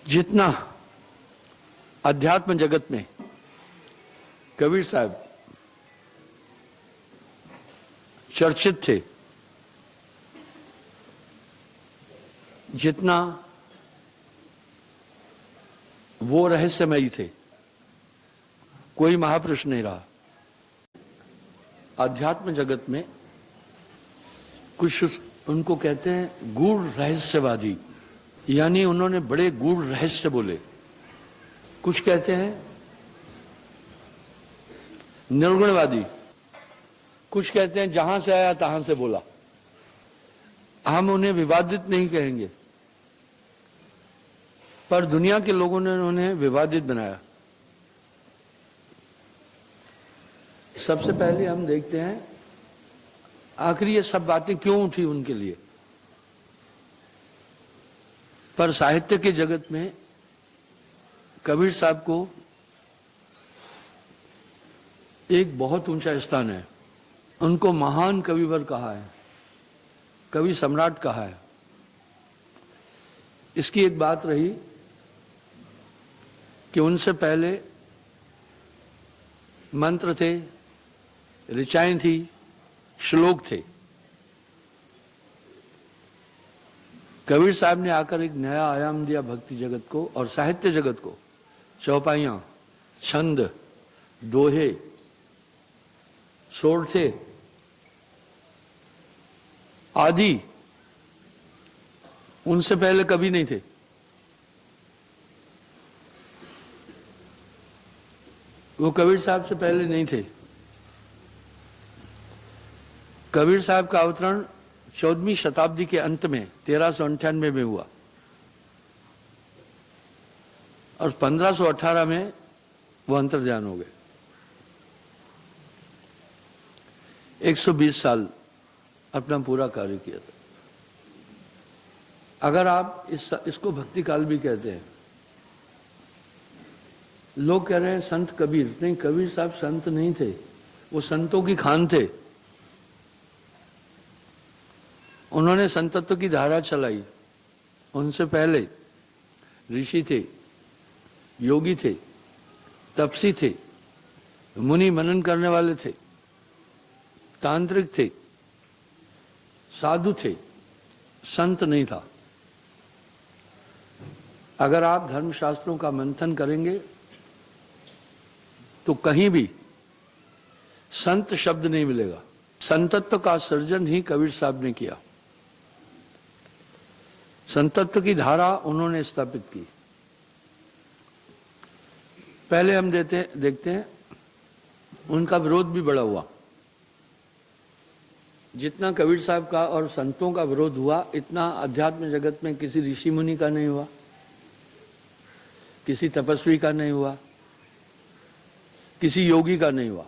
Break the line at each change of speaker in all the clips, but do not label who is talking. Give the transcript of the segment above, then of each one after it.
जितना अध्यात्म जगत में कबीर साहब चर्चित थे, जितना वो रहस्यमयी थे, कोई महापुरुष नहीं रहा। अध्यात्म जगत में कुछ उनको कहते हैं गूढ़ रहस्यवादी, यानी उन्होंने बड़े गूढ़ रहस्य बोले। कुछ कहते हैं निर्गुणवादी, कुछ कहते हैं जहां से आया तहां से बोला। हम उन्हें विवादित नहीं कहेंगे, पर दुनिया के लोगों ने उन्हें विवादित बनाया। सबसे पहले हम देखते हैं आखिर ये सब बातें क्यों उठी उनके लिए। पर साहित्य के जगत में कबीर साहब को एक बहुत ऊंचा स्थान है। उनको महान कविवर कहा है, कवि सम्राट कहा है। इसकी एक बात रही कि उनसे पहले मंत्र थे, ऋचाएं थी, श्लोक थे। कबीर साहब ने आकर एक नया आयाम दिया भक्ति जगत को और साहित्य जगत को। चौपाइयां, छंद, दोहे, सोरठे आदि उनसे पहले कभी नहीं थे। वो कबीर साहब से पहले नहीं थे। कबीर साहब का अवतरण 14वीं शताब्दी के अंत में 1398 में हुआ और 1518 में वो अंतर्ध्यान हो गए। 120 साल अपना पूरा कार्य किया था। अगर आप इसको भक्ति काल भी कहते हैं। लोग कह रहे हैं संत कबीर, नहीं, कबीर साहब संत नहीं थे, वो संतों की खान थे। उन्होंने संतत्व की धारा चलाई। उनसे पहले ऋषि थे, योगी थे, तपसी थे, मुनि मनन करने वाले थे, तांत्रिक थे, साधु थे, संत नहीं था। अगर आप धर्मशास्त्रों का मंथन करेंगे तो कहीं भी संत शब्द नहीं मिलेगा। संतत्व का सृजन ही कबीर साहब ने किया। संतत्व की धारा उन्होंने स्थापित की। पहले हम देखते हैं उनका विरोध भी बड़ा हुआ। जितना कबीर साहब का और संतों का विरोध हुआ, इतना अध्यात्म जगत में किसी ऋषि मुनि का नहीं हुआ, किसी तपस्वी का नहीं हुआ, किसी योगी का नहीं हुआ।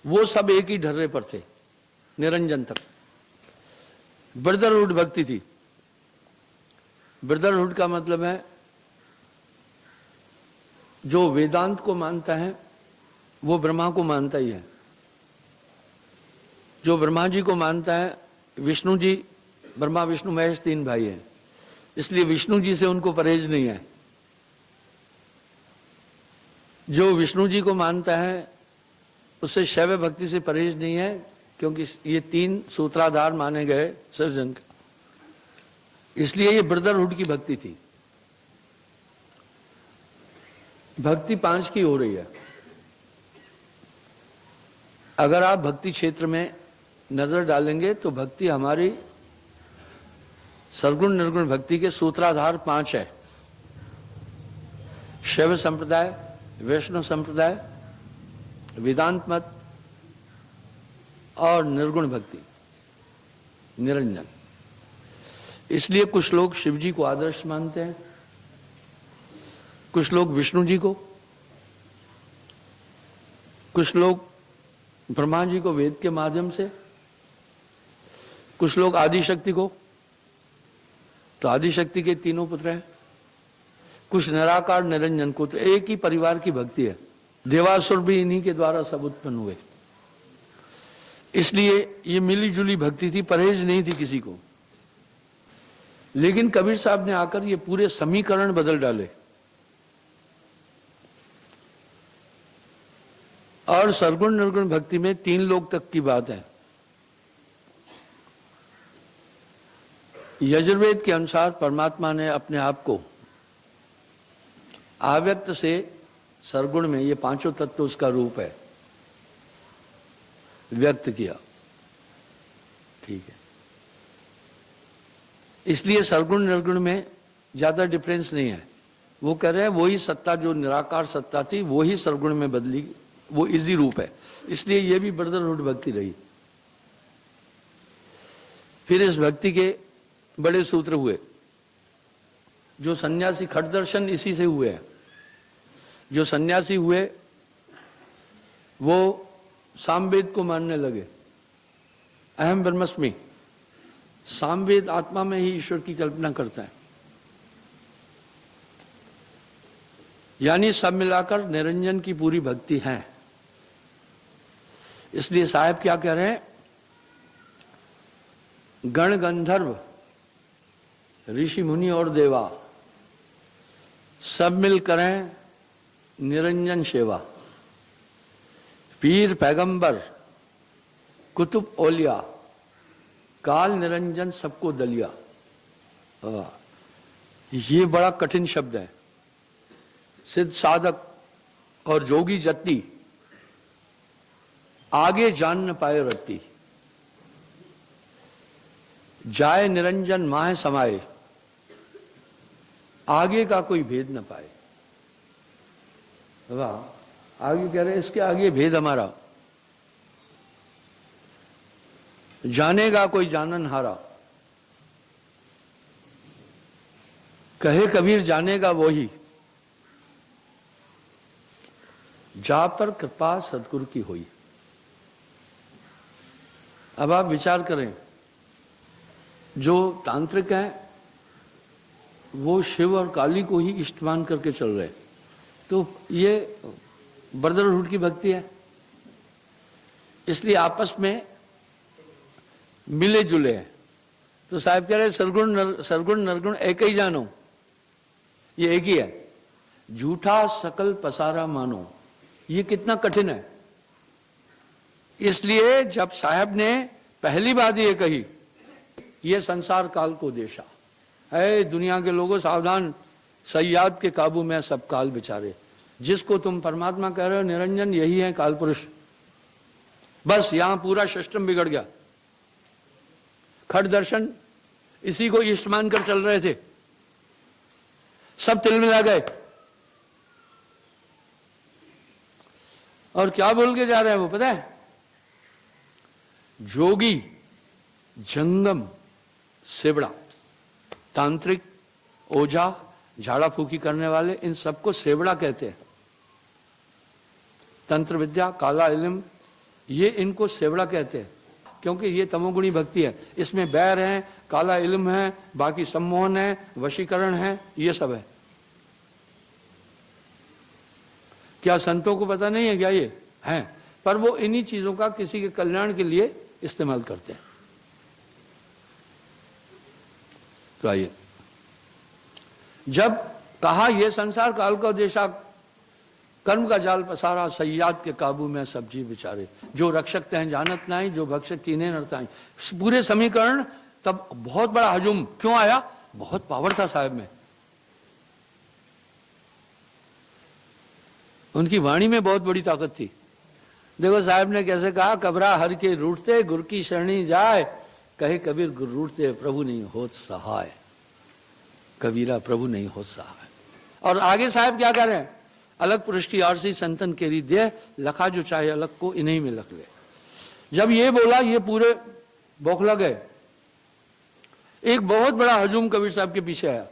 वो सब एक ही ढर्रे पर थे, निरंजन तक। ब्रदरहुड भक्ति थी। ब्रदरहुड का मतलब है जो वेदांत को मानता है वो ब्रह्मा को मानता ही है। जो ब्रह्मा जी को मानता है, विष्णु जी, ब्रह्मा विष्णु महेश 3 भाई हैं, इसलिए विष्णु जी से उनको परहेज नहीं है। जो विष्णु जी को मानता है उससे शैव भक्ति से परहेज नहीं है, क्योंकि ये 3 सूत्राधार माने गए सृजन के। इसलिए ये ब्रदरहुड की भक्ति थी। भक्ति 5 की हो रही है। अगर आप भक्ति क्षेत्र में नजर डालेंगे तो भक्ति हमारी सरगुण निर्गुण भक्ति के सूत्राधार 5 है। शैव संप्रदाय, वैष्णव संप्रदाय, वेदांत मत और निर्गुण भक्ति, निरंजन। इसलिए कुछ लोग शिव जी को आदर्श मानते हैं, कुछ लोग विष्णु जी को, कुछ लोग ब्रह्मा जी को वेद के माध्यम से, कुछ लोग आदिशक्ति को। तो आदिशक्ति के 3 पुत्र हैं। कुछ निराकार निरंजन को। तो एक ही परिवार की भक्ति है। देवासुर भी इन्हीं के द्वारा सब उत्पन्न हुए। इसलिए ये मिली जुली भक्ति थी, परहेज नहीं थी किसी को। लेकिन कबीर साहब ने आकर ये पूरे समीकरण बदल डाले और सरगुण निर्गुण भक्ति में 3 लोक तक की बात है। यजुर्वेद के अनुसार परमात्मा ने अपने आप को अव्यक्त से सरगुण में, ये 5 तत्व उसका रूप है, व्यक्त किया। ठीक है, इसलिए सरगुण निर्गुण में ज्यादा डिफरेंस नहीं है। वो कह रहे हैं वही सत्ता जो निराकार सत्ता थी वो ही सरगुण में बदली, वो इजी रूप है। इसलिए ये भी ब्रदरहुड भक्ति रही। फिर इस भक्ति के बड़े सूत्र हुए। जो सन्यासी, खट दर्शन इसी से हुए हैं। जो सन्यासी हुए वो सामवेद को मानने लगे, अहम ब्रह्मस्मि। सामवेद आत्मा में ही ईश्वर की कल्पना करता है, यानी सब मिलाकर निरंजन की पूरी भक्ति है। इसलिए साहब क्या कह रहे हैं, गण गंधर्व ऋषि मुनि और देवा सब मिल करें निरंजन सेवा। पीर पैगंबर कुतुब औलिया काल निरंजन सबको दलिया। ये बड़ा कठिन शब्द है। सिद्ध साधक और जोगी जत्ती आगे जान न पाए रत्ती, जाए निरंजन माह समाये, आगे का कोई भेद न पाए। वाह, आगे कह रहे इसके आगे भेद हमारा, जानेगा कोई जानन हारा। कहे कबीर जानेगा वो ही, जा पर कृपा सदगुरु की हुई। अब आप विचार करें, जो तांत्रिक हैं वो शिव और काली को ही इष्ट मान करके चल रहे, तो ये ब्रदरहुड की भक्ति है। इसलिए आपस में मिले जुले हैं। तो साहब कह रहे सरगुण नरगुण एक ही जानो, ये एक ही है। झूठा सकल पसारा मानो, ये कितना कठिन है। इसलिए जब साहब ने पहली बात ये कही, ये संसार काल को देशा है, दुनिया के लोगों सावधान, सयाद के काबू में सब काल बेचारे। जिसको तुम परमात्मा कह रहे हो निरंजन, यही है काल पुरुष। बस यहां पूरा सिस्टम बिगड़ गया। खट दर्शन इसी को इष्ट मानकर चल रहे थे, सब तिलमिला गए। और क्या बोल के जा रहे हैं वो पता है, जोगी, जंगम, सेवड़ा, तांत्रिक, ओझा, झाड़ा फूकी करने वाले, इन सबको सेवड़ा कहते हैं। तंत्र विद्या, काला इल्म, ये इनको सेवड़ा कहते हैं, क्योंकि ये तमोगुणी भक्ति है। इसमें बैर है, काला इल्म है, बाकी सम्मोहन है, वशीकरण है, ये सब है। क्या संतों को पता नहीं है क्या? ये है, पर वो इन्हीं चीजों का किसी के कल्याण के लिए इस्तेमाल करते हैं। तो आइए, जब कहा ये संसार काल का देशा, कर्म का जाल पसारा, सयाद के काबू में सब जीव बेचारे। जो रक्षक तहं जानत नहीं, जो भक्षक कीने नरताई। पूरे समीकरण, तब बहुत बड़ा हजूम क्यों आया? बहुत पावर था साहब में, उनकी वाणी में बहुत बड़ी ताकत थी। देखो साहब ने कैसे कहा, कबरा हर के रूठते गुरु की शरणी जाए, कहे कबीर गुरु रूठते प्रभु नहीं होत सहाय। कबीरा प्रभु नहीं होत सहाय। और आगे साहब क्या कह रहे हैं, अलग पुरुष की आरसी संतन केरी दे, लखा जो चाहे अलग को इन्हीं में लख ले। जब ये बोला, ये पूरे बौखला गए। एक बहुत बड़ा हजूम कबीर साहब के पीछे आया,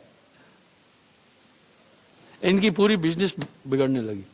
इनकी पूरी बिजनेस बिगड़ने लगी।